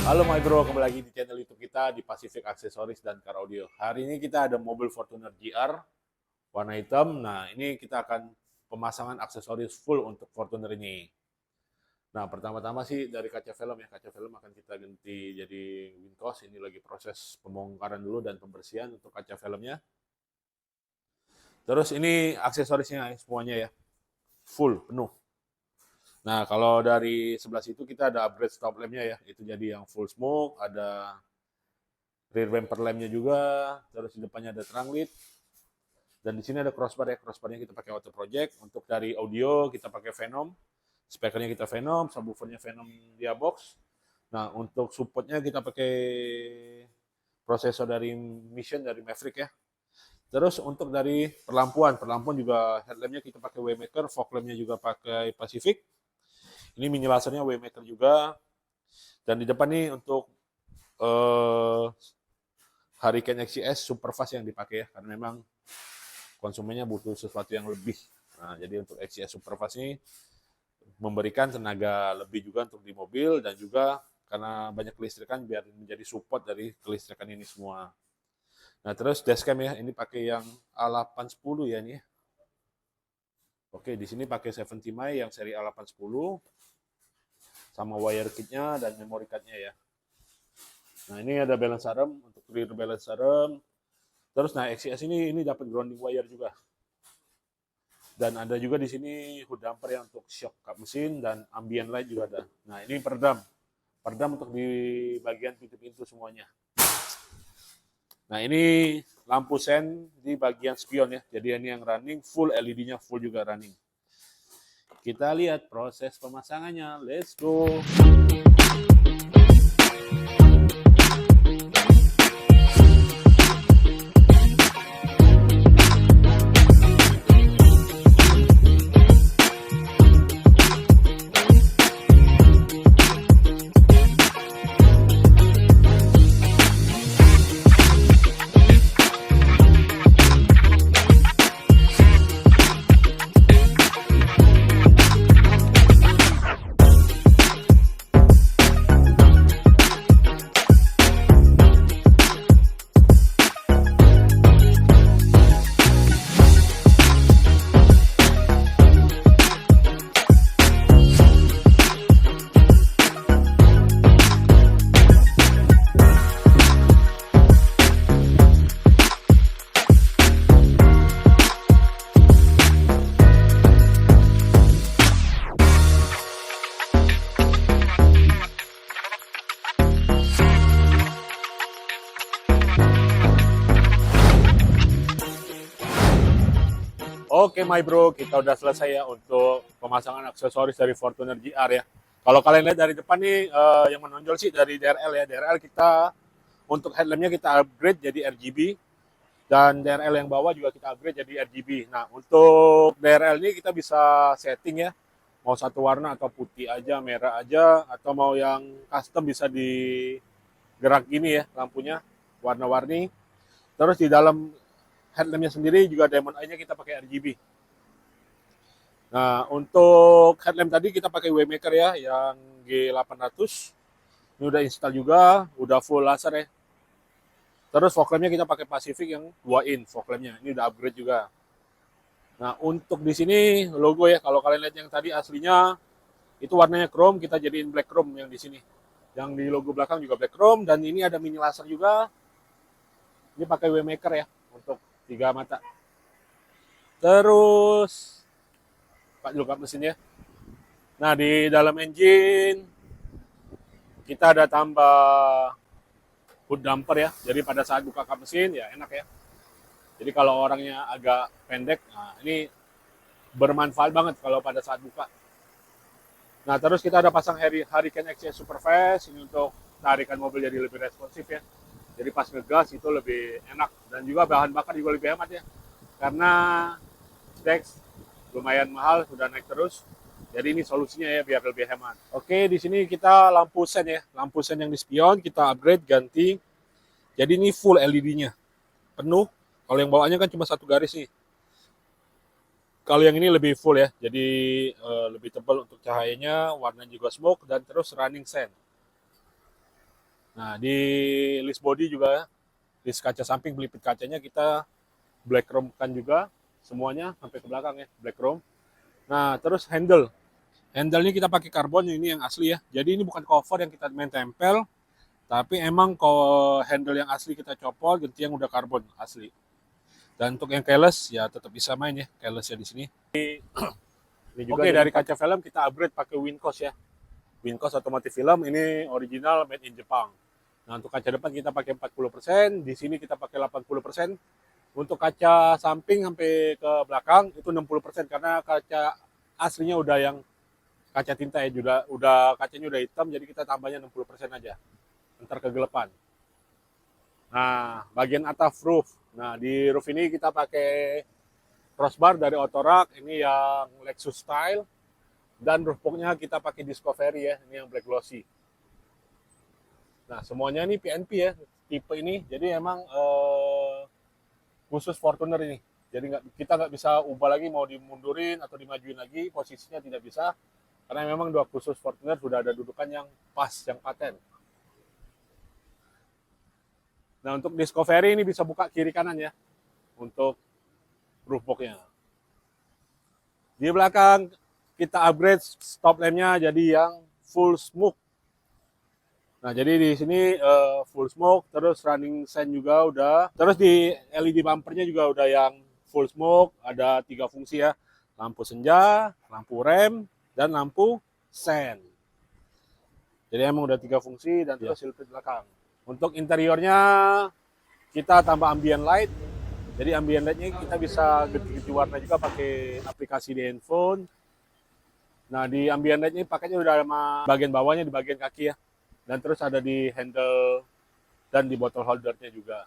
Halo my bro, kembali lagi di channel YouTube kita di Pacific Accessories dan Car Audio. Hari ini kita ada mobil Fortuner GR warna hitam. Nah, ini kita akan pemasangan aksesoris full untuk Fortuner ini. Nah, pertama-tama sih dari kaca film ya. Kaca film akan kita ganti jadi Wincos. Ini lagi proses pembongkaran dulu dan pembersihan untuk kaca filmnya. Terus ini aksesorisnya semuanya ya. Full, penuh. Nah, kalau dari sebelah situ kita ada upgrade stop lampnya ya. Itu jadi yang full smoke, ada rear bumper lampnya juga, terus di depannya ada trunk lid, dan di sini ada crossbar ya. Crossbarnya kita pakai auto project. Untuk dari audio kita pakai Venom, speakernya kita Venom, subwoofernya Venom Diabox. Nah, untuk supportnya kita pakai prosesor dari Mission, dari Maverick ya. Terus untuk dari perlampuan juga headlampnya kita pakai Waymaker, fog lampnya juga pakai Pacific. Ini mini lasernya Waymaker juga. Dan di depan nih untuk Hurricane XCS Superfast yang dipakai ya, karena memang konsumennya butuh sesuatu yang lebih. Nah, jadi untuk XCS Superfast ini memberikan tenaga lebih juga untuk di mobil, dan juga karena banyak kelistrikan biar menjadi support dari kelistrikan ini semua. Nah, terus dashcam ya, ini pakai yang A810 ya ini ya. Oke, di sini pakai 70 mi yang seri A810 sama wire kitnya dan memory cardnya ya. Nah, ini ada balance arm untuk rear balance arm. Terus nah XCS ini dapat grounding wire juga. Dan ada juga di sini hood damper yang untuk shock kap mesin, dan ambient light juga ada. Nah, ini peredam. Peredam untuk di bagian pintu-pintu semuanya. Nah, ini lampu sen di bagian spion ya. Jadi ini yang running full, LED-nya full juga running. Kita lihat proses pemasangannya. Let's go. Oke, my bro, kita udah selesai ya untuk pemasangan aksesoris dari Fortuner GR ya. Kalau kalian lihat dari depan nih, yang menonjol sih dari DRL ya. DRL kita untuk headlampnya kita upgrade jadi RGB, dan DRL yang bawah juga kita upgrade jadi RGB. Nah, untuk DRL ini kita bisa setting ya, mau satu warna atau putih aja, merah aja, atau mau yang custom bisa digerak gini ya lampunya, warna-warni. Terus di dalam headlampnya sendiri juga diamond eye-nya kita pakai RGB. Nah, untuk headlamp tadi kita pakai Waymaker ya, yang G800. Ini udah install juga, udah full laser ya. Terus fog lampnya kita pakai Pacific yang 2-in fog lampnya. Ini udah upgrade juga. Nah, untuk di sini logo ya, kalau kalian lihat yang tadi aslinya itu warnanya chrome, kita jadiin black chrome yang di sini. Yang di logo belakang juga black chrome, dan ini ada mini laser juga. Ini pakai Waymaker ya untuk 3 mata. Terus Pak dulu kap mesin ya. Nah, di dalam engine kita ada tambah hood damper ya. Jadi pada saat buka kap mesin ya enak ya. Jadi kalau orangnya agak pendek, nah ini bermanfaat banget kalau pada saat buka. Nah, terus kita ada pasang Hurricane XCS Superfast ini untuk tarikan mobil jadi lebih responsif ya. Jadi pas ngegas itu lebih enak, dan juga bahan bakar juga lebih hemat ya. Karena Dex lumayan mahal, sudah naik terus. Jadi ini solusinya ya biar lebih hemat. Oke, di sini kita lampu sen ya. Lampu sen yang di spion kita upgrade ganti. Jadi ini full LED-nya. Penuh. Kalau yang bawaannya kan cuma satu garis nih. Kalau yang ini lebih full ya. Jadi lebih tebal untuk cahayanya, warnanya juga smoke, dan terus running sen. Nah, di list body juga, list kaca samping, pelipit kacanya kita black chrome kan juga, semuanya sampai ke belakang ya, black chrome. Nah, terus handle. Handle-nya kita pakai karbon, ini yang asli ya. Jadi ini bukan cover yang kita main tempel, tapi emang kalau handle yang asli kita copot, ganti yang udah karbon asli. Dan untuk yang keyless ya tetap bisa main ya, keyless ya di sini. Ini juga dari kaca film kita upgrade pakai Wincos ya. Wincos otomotif film ini original made in Jepang. Nah, untuk kaca depan kita pakai 40%, di sini kita pakai 80%. Untuk kaca samping sampai ke belakang itu 60% karena kaca aslinya udah yang kaca tinta ya, udah kacanya udah hitam, jadi kita tambahnya 60% aja. Ntar kegelapan. Nah, bagian atap roof. Nah, di roof ini kita pakai crossbar dari Otorak, ini yang Lexus style. Dan roof box-nya kita pakai Discovery ya, ini yang black glossy. Nah, semuanya ini PNP ya, tipe ini. Jadi emang khusus Fortuner ini. Jadi kita nggak bisa ubah lagi, mau dimundurin atau dimajuin lagi, posisinya tidak bisa. Karena memang dua khusus Fortuner sudah ada dudukan yang pas, yang paten. Nah, untuk Discovery ini bisa buka kiri kanan ya, untuk roof box-nya. Di belakang kita upgrade stop lamp-nya jadi yang full smoke. Nah, jadi di sini full smoke, terus running sign juga udah. Terus di LED bumpernya juga udah yang full smoke, ada 3 fungsi ya. Lampu senja, lampu rem, dan lampu sen. Jadi emang udah 3 fungsi dan terus silpit belakang. Untuk interiornya kita tambah ambient light. Jadi ambient light-nya kita bisa ganti-ganti warna juga pakai aplikasi di handphone. Nah, di ambient light ini paketnya udah sama bagian bawahnya di bagian kaki ya. Dan terus ada di handle dan di bottle holdernya juga.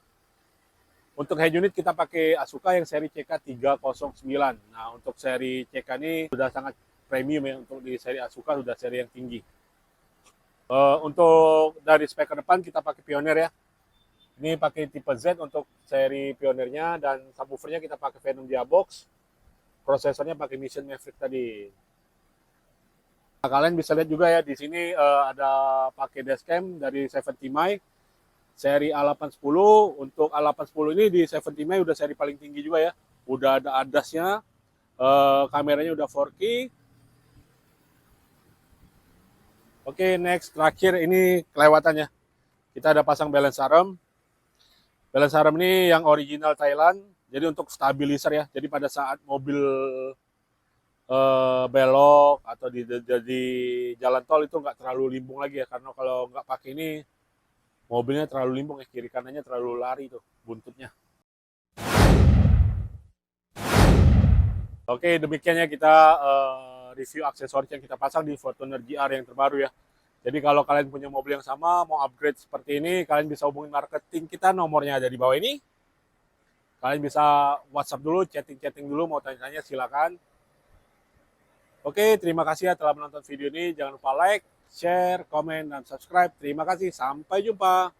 Untuk head unit kita pakai Asuka yang seri CK309. Nah, untuk seri CK ini sudah sangat premium ya, untuk di seri Asuka sudah seri yang tinggi. Untuk dari spek ke depan kita pakai Pioneer ya. Ini pakai tipe Z untuk seri Pioneernya, dan subwoofernya kita pakai Venom Diabox. Prosesornya pakai Mission Maverick tadi. Nah, kalian bisa lihat juga ya di sini ada pakai dashcam dari 70 mic seri A810. Untuk A810 ini di 70 mic udah seri paling tinggi juga ya. Udah ada ADAS-nya, kameranya udah 4K. Oke, next terakhir ini kelewatannya. Kita ada pasang balance arm. Balance arm ini yang original Thailand. Jadi untuk stabilizer ya. Jadi pada saat mobil belok atau di jalan tol itu nggak terlalu limbung lagi ya, karena kalau nggak pakai ini mobilnya terlalu limbung ya, kiri kanannya terlalu lari tuh buntutnya. Oke, demikian ya kita review aksesoris yang kita pasang di Fortuner GR yang terbaru ya. Jadi kalau kalian punya mobil yang sama mau upgrade seperti ini, kalian bisa hubungi marketing kita, nomornya ada di bawah ini. Kalian bisa WhatsApp dulu, chatting dulu, mau tanya-tanya silakan. Oke, terima kasih ya telah menonton video ini. Jangan lupa like, share, komen, dan subscribe. Terima kasih. Sampai jumpa.